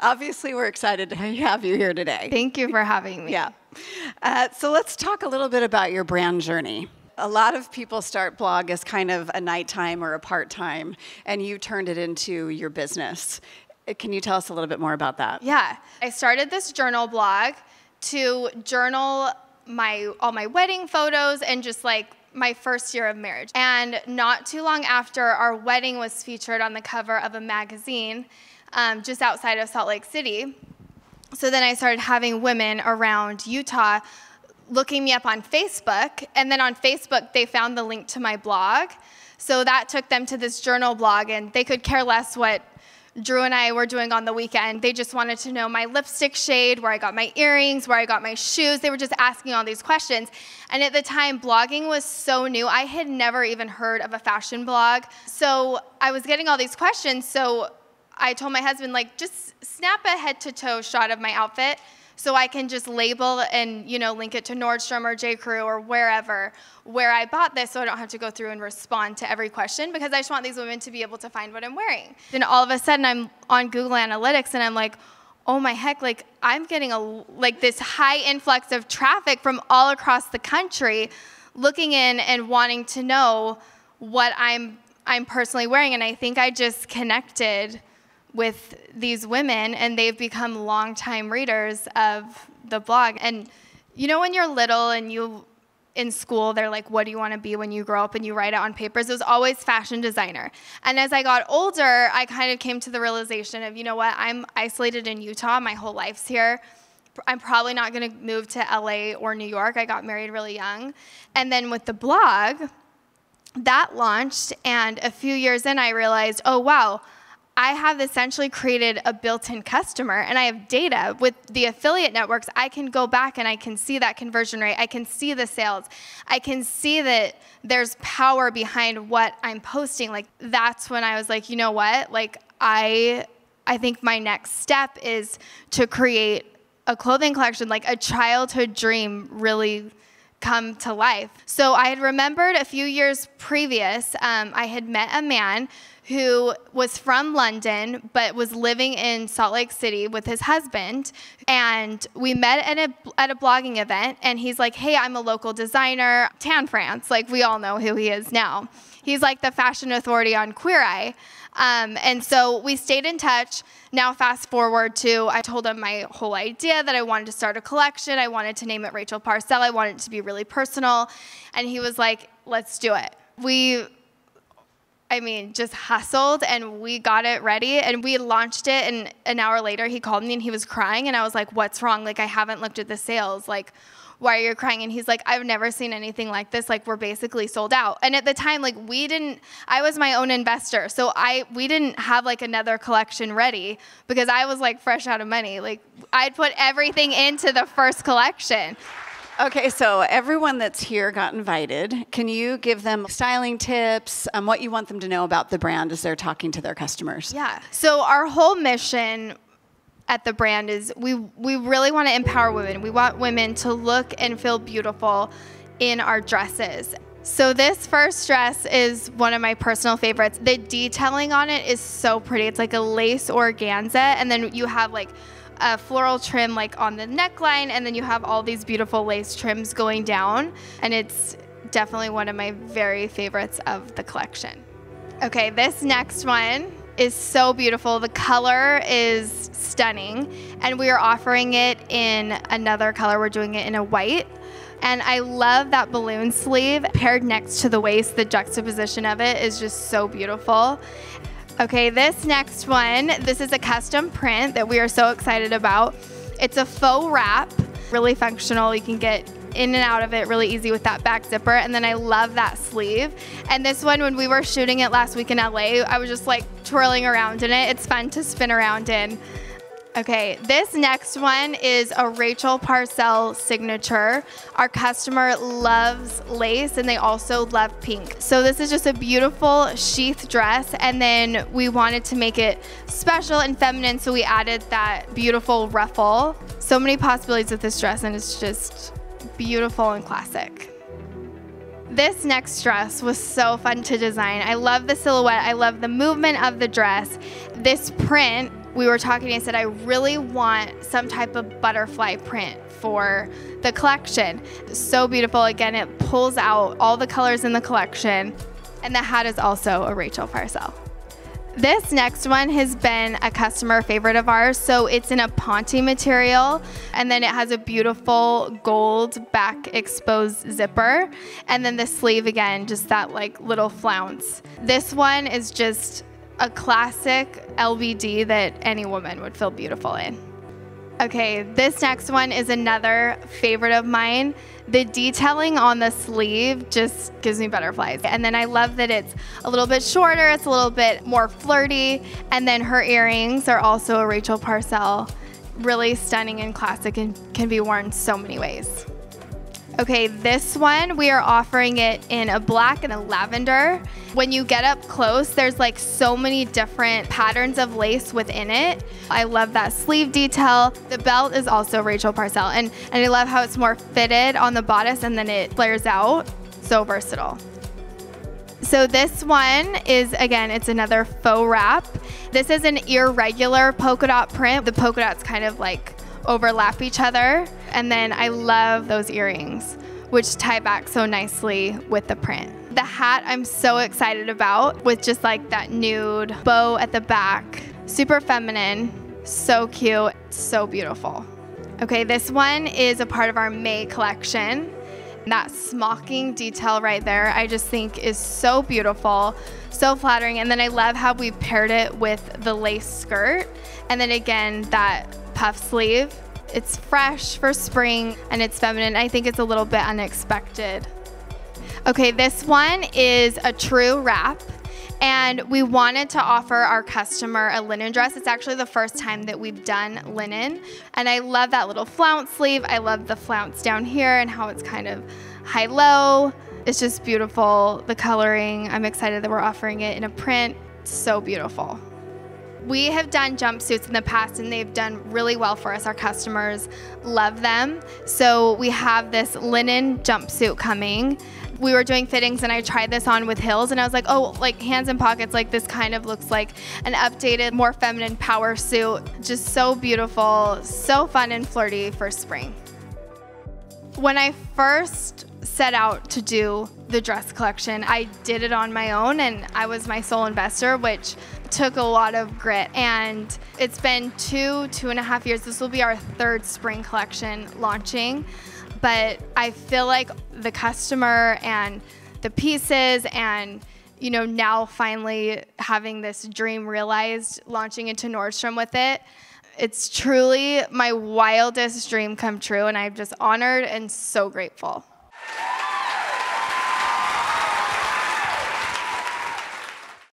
Obviously, we're excited to have you here today. Thank you for having me. Yeah. So let's talk a little bit about your brand journey. A lot of people start blog as kind of a nighttime or a part-time, and you turned it into your business. Can you tell us a little bit more about that? Yeah. I started this journal blog to journal all my wedding photos and just like my first year of marriage. And not too long after, our wedding was featured on the cover of a magazine just outside of Salt Lake City. So then I started having women around Utah looking me up on Facebook, and then on Facebook, they found the link to my blog. So that took them to this journal blog, and they could care less what Drew and I were doing on the weekend. They just wanted to know my lipstick shade, where I got my earrings, where I got my shoes. They were just asking all these questions. And at the time, blogging was so new. I had never even heard of a fashion blog. So I was getting all these questions, so I told my husband, like, just snap a head-to-toe shot of my outfit so I can just label and, link it to Nordstrom or J.Crew or wherever where I bought this, so I don't have to go through and respond to every question, because I just want these women to be able to find what I'm wearing. Then all of a sudden, I'm on Google Analytics, and I'm like, oh my heck, like, I'm getting this high influx of traffic from all across the country looking in and wanting to know what I'm personally wearing. And I think I just connected with these women, and they've become longtime readers of the blog. And when you're little and in school, they're like, what do you want to be when you grow up? And you write it on papers. It was always fashion designer. And as I got older, I kind of came to the realization of, I'm isolated in Utah. My whole life's here. I'm probably not going to move to LA or New York. I got married really young. And then with the blog, that launched. And a few years in, I realized, oh, wow, I have essentially created a built-in customer, and I have data. With the affiliate networks, I can go back and I can see that conversion rate. I can see the sales. I can see that there's power behind what I'm posting. Like, that's when I was like, you know what? Like, I think my next step is to create a clothing collection, like a childhood dream really come to life. So I had remembered a few years previous, I had met a man who was from London but was living in Salt Lake City with his husband, and we met at a blogging event, and he's like, hey, I'm a local designer, Tan France, like we all know who he is now. He's like the fashion authority on Queer Eye. And so we stayed in touch. Now fast forward to, I told him my whole idea that I wanted to start a collection. I wanted to name it Rachel Parcell. I wanted it to be really personal. And he was like, let's do it. Just hustled, and we got it ready, and we launched it, and an hour later he called me and he was crying, and I was like, what's wrong? Like, I haven't looked at the sales. Like, why are you crying? And he's like, I've never seen anything like this. Like, we're basically sold out. And at the time, like, I was my own investor. So we didn't have like another collection ready, because I was like fresh out of money. Like, I'd put everything into the first collection. Okay, so everyone that's here got invited. Can you give them styling tips, what you want them to know about the brand as they're talking to their customers? Yeah. So our whole mission at the brand is we really want to empower women. We want women to look and feel beautiful in our dresses. So this first dress is one of my personal favorites. The detailing on it is so pretty. It's like a lace organza, and then you have like a floral trim like on the neckline, and then you have all these beautiful lace trims going down, and it's definitely one of my very favorites of the collection. Okay, this next one is so beautiful. The color is stunning, and we are offering it in another color. We're doing it in a white, and I love that balloon sleeve paired next to the waist. The juxtaposition of it is just so beautiful. Okay, this next one, this is a custom print that we are so excited about. It's a faux wrap, really functional. You can get in and out of it really easy with that back zipper. And then I love that sleeve. And this one, when we were shooting it last week in LA, I was just like twirling around in it. It's fun to spin around in. Okay, this next one is a Rachel Parcell signature. Our customer loves lace, and they also love pink. So this is just a beautiful sheath dress, and then we wanted to make it special and feminine, so we added that beautiful ruffle. So many possibilities with this dress, and it's just beautiful and classic. This next dress was so fun to design. I love the silhouette. I love the movement of the dress. This print, we were talking, I said, I really want some type of butterfly print for the collection. So beautiful. Again, it pulls out all the colors in the collection. And the hat is also a Rachel Parcell. This next one has been a customer favorite of ours. So it's in a Ponte material, and then it has a beautiful gold back exposed zipper. And then the sleeve, again, just that like little flounce. This one is just a classic LBD that any woman would feel beautiful in. Okay, this next one is another favorite of mine. The detailing on the sleeve just gives me butterflies. And then I love that it's a little bit shorter, it's a little bit more flirty. And then her earrings are also a Rachel Parcell. Really stunning and classic and can be worn so many ways. Okay, this one, we are offering it in a black and a lavender. When you get up close, there's like so many different patterns of lace within it. I love that sleeve detail. The belt is also Rachel Parcell, and I love how it's more fitted on the bodice and then it flares out. So versatile. So this one is, again, it's another faux wrap. This is an irregular polka dot print. The polka dots kind of like overlap each other. And then I love those earrings, which tie back so nicely with the print. The hat I'm so excited about, with just like that nude bow at the back. Super feminine, so cute, so beautiful. Okay, this one is a part of our May collection. That smocking detail right there, I just think is so beautiful, so flattering. And then I love how we paired it with the lace skirt. And then again, that puff sleeve. It's fresh for spring and it's feminine. I think it's a little bit unexpected. Okay, this one is a true wrap, and we wanted to offer our customer a linen dress. It's actually the first time that we've done linen, and I love that little flounce sleeve. I love the flounce down here and how it's kind of high-low. It's just beautiful, the coloring. I'm excited that we're offering it in a print. It's so beautiful. We have done jumpsuits in the past and they've done really well for us. Our customers love them. So we have this linen jumpsuit coming. We were doing fittings and I tried this on with heels and I was like, oh, like hands and pockets, like this kind of looks like an updated, more feminine power suit. Just so beautiful, so fun and flirty for spring. When I first set out to do the dress collection, I did it on my own and I was my sole investor, which took a lot of grit. And it's been 2.5 years. This will be our third spring collection launching. But I feel like the customer and the pieces and, you know, now finally having this dream realized, launching into Nordstrom with it, it's truly my wildest dream come true, and I'm just honored and so grateful.